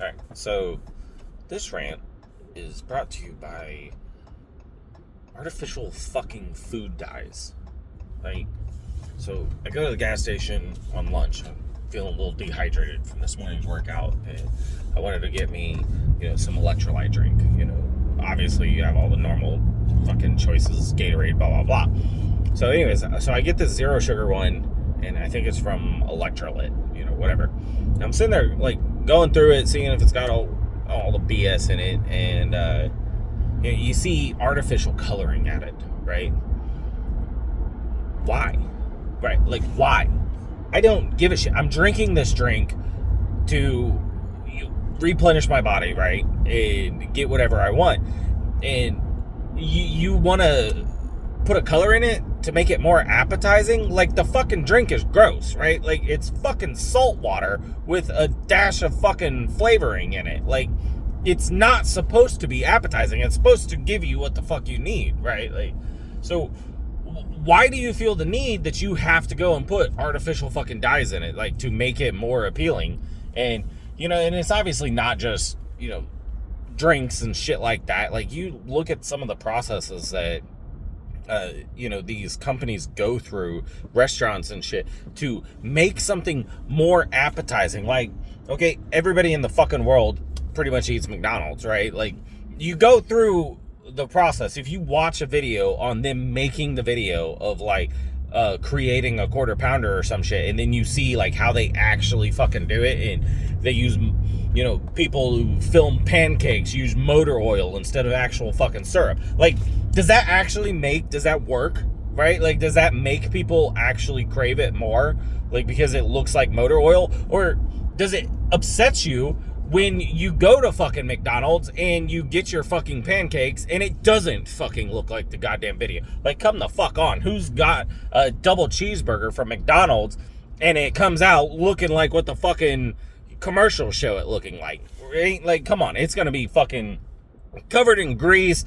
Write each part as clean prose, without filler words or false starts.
Alright, so this rant is brought to you by artificial fucking food dyes. Like, so I go to the gas station on lunch. I'm feeling a little dehydrated from this morning's workout, and I wanted to get me, some electrolyte drink. Obviously you have all the normal fucking choices, Gatorade, blah, blah, blah. So anyways, so I get this zero sugar one, and I think it's from Electrolyte, whatever. And I'm sitting there, like, going through it, seeing if it's got all the BS in it, and you see artificial coloring at it, right? Why? Right? Like, why? I don't give a shit. I'm drinking this drink to replenish my body, right? And get whatever I want. And you want to put a color in it to make it more appetizing? Like, the fucking drink is gross, right? Like, it's fucking salt water with a dash of fucking flavoring in it. Like, it's not supposed to be appetizing. It's supposed to give you what the fuck you need, right? Like, so why do you feel the need that you have to go and put artificial fucking dyes in it, like, to make it more appealing? And, and it's obviously not just, drinks and shit like that. Like, you look at some of the processes that, these companies go through, restaurants and shit, to make something more appetizing. Like, okay, everybody in the fucking world pretty much eats McDonald's, right? Like, you go through the process. If you watch a video on them making the video of, like, creating a quarter pounder or some shit, and then you see, like, how they actually fucking do it, and they use, people who film pancakes use motor oil instead of actual fucking syrup. Like, does that work, right? Like, does that make people actually crave it more, like, because it looks like motor oil? Or does it upset you when you go to fucking McDonald's and you get your fucking pancakes and it doesn't fucking look like the goddamn video? Like, come the fuck on. Who's got a double cheeseburger from McDonald's and it comes out looking like what the fucking commercials show it looking like? Right? Like, come on. It's gonna be fucking covered in grease,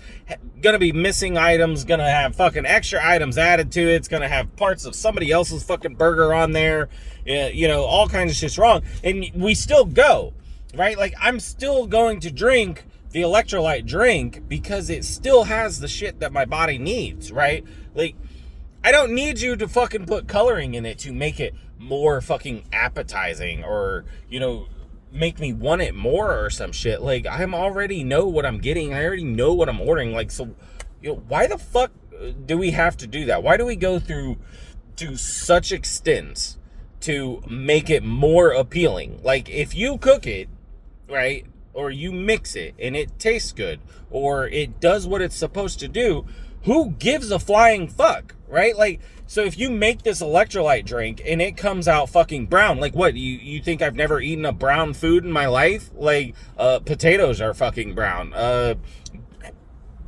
gonna be missing items, gonna have fucking extra items added to it, it's gonna have parts of somebody else's fucking burger on there, all kinds of shit's wrong, and we still go, right? Like, I'm still going to drink the electrolyte drink because it still has the shit that my body needs, right? Like, I don't need you to fucking put coloring in it to make it more fucking appetizing, or, make me want it more or some shit. Like, I already know what I'm getting. I already know what I'm ordering. Like, so, why the fuck do we have to do that? Why do we go through to such extents to make it more appealing? Like, if you cook it, right, or you mix it and it tastes good, or it does what it's supposed to do, who gives a flying fuck, right? Like, so if you make this electrolyte drink and it comes out fucking brown, like, what, you think I've never eaten a brown food in my life? Like, potatoes are fucking brown,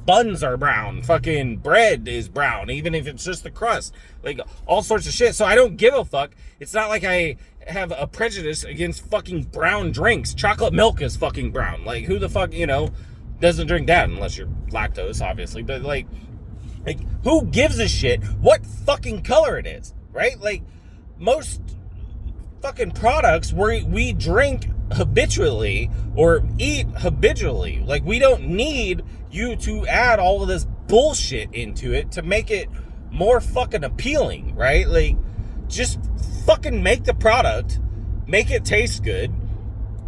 buns are brown, fucking bread is brown, even if it's just the crust, like, all sorts of shit. So I don't give a fuck. It's not like I have a prejudice against fucking brown drinks. Chocolate milk is fucking brown. Like, who the fuck, doesn't drink that, unless you're lactose, obviously. But, like, who gives a shit what fucking color it is, right? Like, most fucking products we drink habitually or eat habitually. Like, we don't need you to add all of this bullshit into it to make it more fucking appealing, right? Like, just fucking make the product, make it taste good,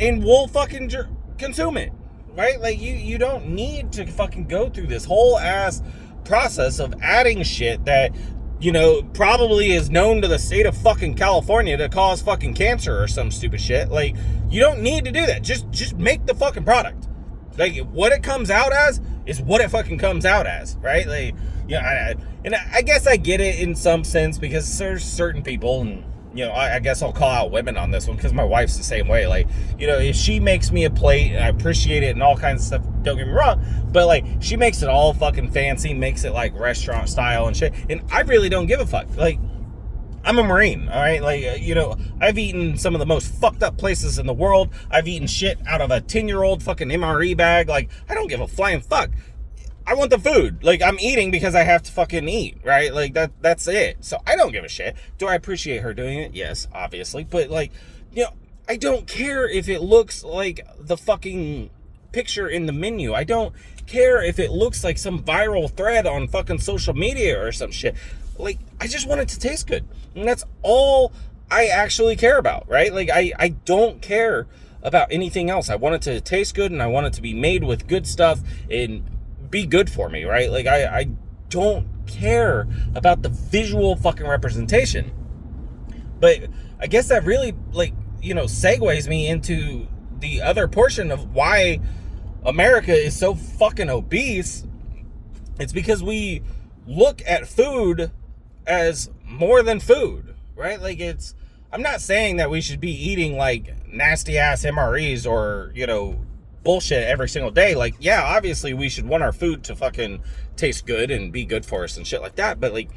and we'll fucking consume it, right? Like, you don't need to fucking go through this whole ass process of adding shit that, probably is known to the state of fucking California to cause fucking cancer or some stupid shit. Like, you don't need to do that. Just make the fucking product. Like, what it comes out as is what it fucking comes out as, right? Like, I guess I get it in some sense, because there's certain people, and I guess I'll call out women on this one, because my wife's the same way. Like, if she makes me a plate, I appreciate it and all kinds of stuff, don't get me wrong, but, like, she makes it all fucking fancy, makes it like restaurant style and shit, and I really don't give a fuck. Like, I'm a Marine, all right? Like, I've eaten some of the most fucked up places in the world. I've eaten shit out of a 10-year-old fucking MRE bag. Like, I don't give a flying fuck. I want the food. Like, I'm eating because I have to fucking eat, right? Like, that's it. So I don't give a shit. Do I appreciate her doing it? Yes, obviously. But, like, I don't care if it looks like the fucking picture in the menu. I don't care if it looks like some viral thread on fucking social media or some shit. Like, I just want it to taste good. And that's all I actually care about, right? Like, I don't care about anything else. I want it to taste good, and I want it to be made with good stuff and be good for me, right? Like, I don't care about the visual fucking representation. But I guess that really, like, segues me into the other portion of why America is so fucking obese. It's because we look at food as more than food, right? Like, I'm not saying that we should be eating like nasty ass MREs or, bullshit every single day. Like, yeah, obviously we should want our food to fucking taste good and be good for us and shit like that. But like,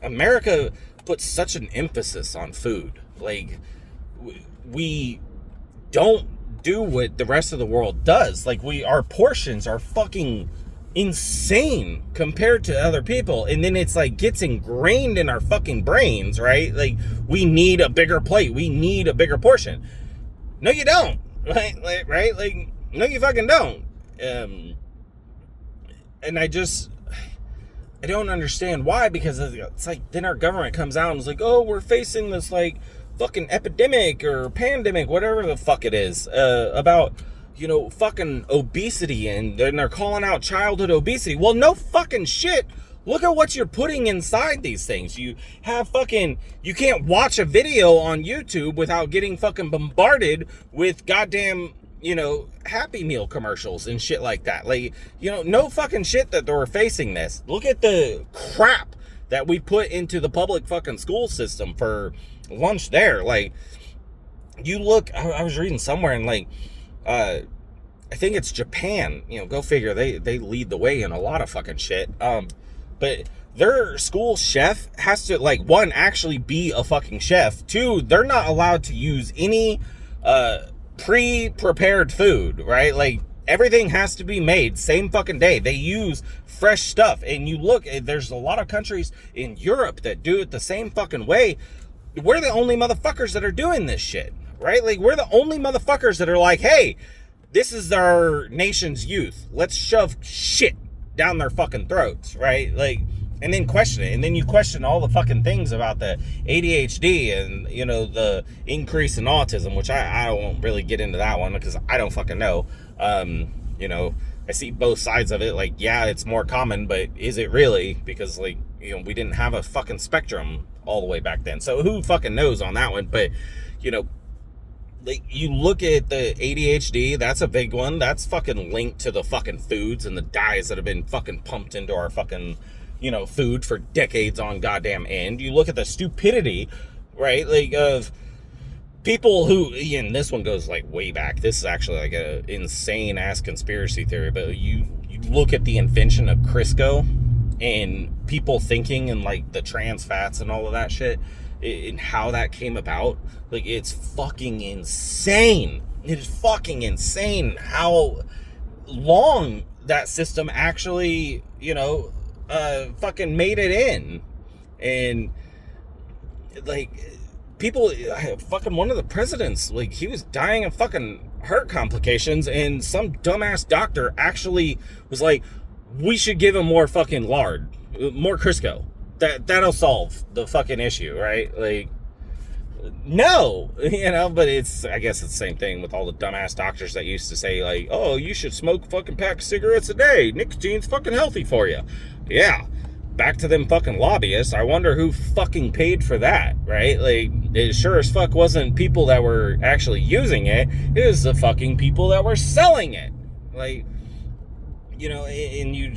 America puts such an emphasis on food. Like, we don't do what the rest of the world does. Like, our portions are fucking insane compared to other people, and then it's like gets ingrained in our fucking brains, right? Like, we need a bigger plate, we need a bigger portion. No, you don't. Right? Like, no, you fucking don't. And I don't understand why, because it's like, then our government comes out and is like, oh, we're facing this like fucking epidemic or pandemic, whatever the fuck it is, about, fucking obesity, and then they're calling out childhood obesity. Well, no fucking shit. Look at what you're putting inside these things. You can't watch a video on YouTube without getting fucking bombarded with goddamn, Happy Meal commercials and shit like that. Like, no fucking shit that they're facing this. Look at the crap that we put into the public fucking school system for lunch there. Like, you look, I was reading somewhere, and like, I think it's Japan, go figure, they lead the way in a lot of fucking shit. But their school chef has to, like, one, actually be a fucking chef. Two, they're not allowed to use any, pre-prepared food, right? Like, everything has to be made same fucking day. They use fresh stuff. And you look, there's a lot of countries in Europe that do it the same fucking way. We're the only motherfuckers that are doing this shit, right? Like, we're the only motherfuckers that are like, hey, this is our nation's youth. Let's shove shit down their fucking throats, right? Like, and then question it. And then you question all the fucking things about the ADHD and, the increase in autism, which I won't really get into that one because I don't fucking know. I see both sides of it. Like, yeah, it's more common, but is it really? Because, like, we didn't have a fucking spectrum all the way back then. So who fucking knows on that one? But, like, you look at the ADHD, that's a big one. That's fucking linked to the fucking foods and the dyes that have been fucking pumped into our fucking, food for decades on goddamn end. You look at the stupidity, right? Like, of people who, and this one goes like way back. This is actually like a insane ass conspiracy theory, but you look at the invention of Crisco and people thinking and like the trans fats and all of that shit and how that came about. Like, it's fucking insane. It is fucking insane how long that system actually, fucking made it in. And like, people, fucking one of the presidents, like, he was dying of fucking heart complications, and some dumbass doctor actually was like, we should give him more fucking lard, more Crisco. That'll solve the fucking issue, right? Like, no, but I guess it's the same thing with all the dumbass doctors that used to say, like, oh, you should smoke a fucking pack of cigarettes a day. Nicotine's fucking healthy for you. Yeah. Back to them fucking lobbyists. I wonder who fucking paid for that, right? Like, it sure as fuck wasn't people that were actually using it. It was the fucking people that were selling it. Like, and you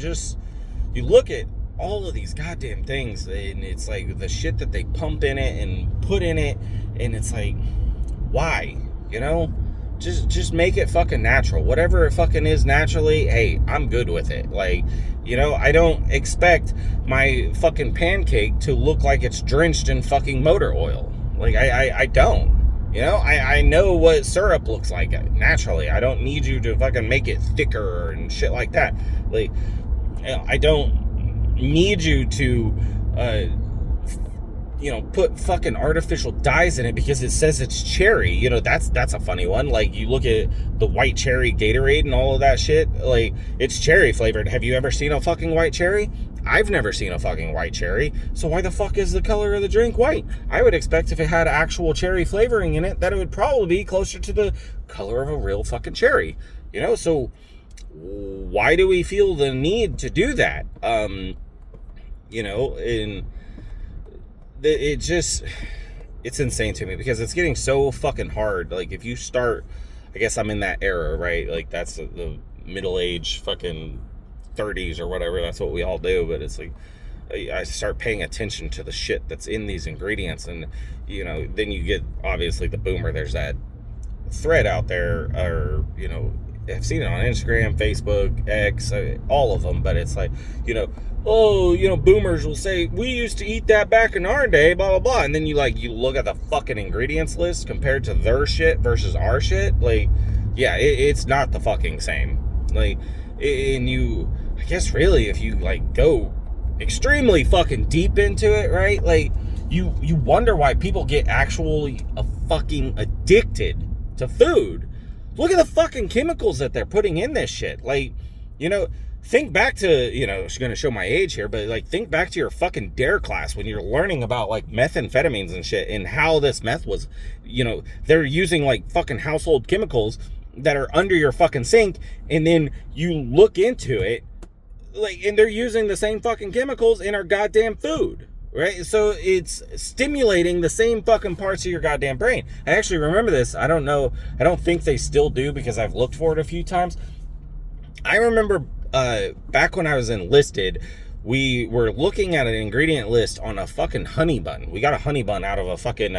look at all of these goddamn things, and it's like the shit that they pump in it and put in it, and it's like, why? Just make it fucking natural. Whatever it fucking is naturally, hey, I'm good with it. Like, I don't expect my fucking pancake to look like it's drenched in fucking motor oil. Like, I don't. I know what syrup looks like naturally. I don't need you to fucking make it thicker and shit like that. Like, I don't need you to put fucking artificial dyes in it because it says it's cherry. That's a funny one. Like, you look at the white cherry Gatorade and all of that shit, like, it's cherry flavored. Have you ever seen a fucking white cherry? I've never seen a fucking white cherry. So why the fuck is the color of the drink white? I would expect if it had actual cherry flavoring in it, that it would probably be closer to the color of a real fucking cherry. So why do we feel the need to do that? And it's insane to me because it's getting so fucking hard. Like, if you start, I guess I'm in that era, right? Like, that's the middle-age fucking 30s or whatever. That's what we all do. But it's like, I start paying attention to the shit that's in these ingredients. And, then you get, obviously, the boomer. There's that thread out there, or, I've seen it on Instagram, Facebook, X, all of them. But it's like, boomers will say, we used to eat that back in our day, blah, blah, blah. And then you look at the fucking ingredients list compared to their shit versus our shit. Like, yeah, it's not the fucking same. Like, I guess really, if you go extremely fucking deep into it, right? Like, you wonder why people get actually fucking addicted to food. Look at the fucking chemicals that they're putting in this shit. Like, think back to, she's going to show my age here, but think back to your fucking DARE class when you're learning about methamphetamines and shit and how this meth was, they're using fucking household chemicals that are under your fucking sink, and then you look into it, and they're using the same fucking chemicals in our goddamn food. Right? So it's stimulating the same fucking parts of your goddamn brain. I actually remember this. I don't know. I don't think they still do because I've looked for it a few times. I remember back when I was enlisted, we were looking at an ingredient list on a fucking honey bun. We got a honey bun out of a fucking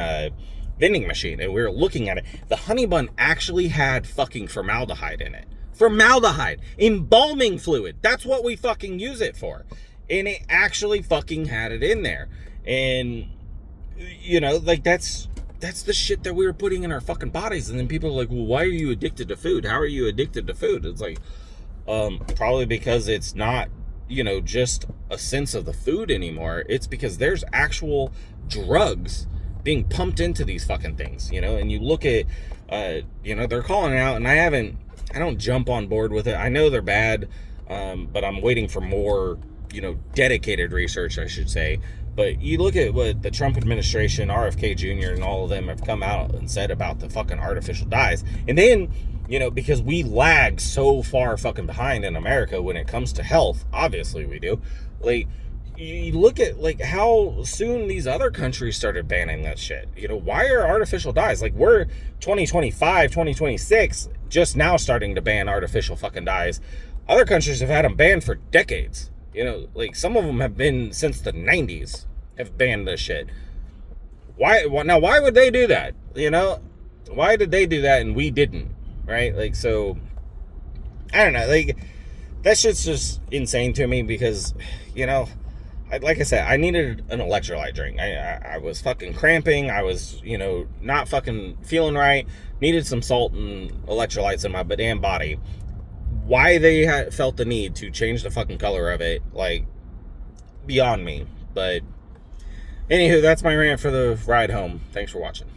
vending machine, and we were looking at it. The honey bun actually had fucking formaldehyde in it. Formaldehyde. Embalming fluid. That's what we fucking use it for. And it actually fucking had it in there. And, that's the shit that we were putting in our fucking bodies. And then people are like, well, why are you addicted to food? How are you addicted to food? It's like, probably because it's not, just a sense of the food anymore. It's because there's actual drugs being pumped into these fucking things, and you look at, they're calling it out, and I don't jump on board with it. I know they're bad, but I'm waiting for more, dedicated research, I should say. But you look at what the Trump administration, RFK Jr., and all of them have come out and said about the fucking artificial dyes. And then, because we lag so far fucking behind in America when it comes to health, obviously we do. You look at how soon these other countries started banning that shit. Why are artificial dyes? We're 2025, 2026, just now starting to ban artificial fucking dyes. Other countries have had them banned for decades. Some of them have been since the 90s have banned this shit. Why would they do that? Why did they do that and we didn't? Right? So, I don't know. That shit's just insane to me because, like I said, I needed an electrolyte drink. I was fucking cramping. I was, not fucking feeling right. Needed some salt and electrolytes in my damn body. Why they felt the need to change the fucking color of it, beyond me. But, anywho, that's my rant for the ride home. Thanks for watching.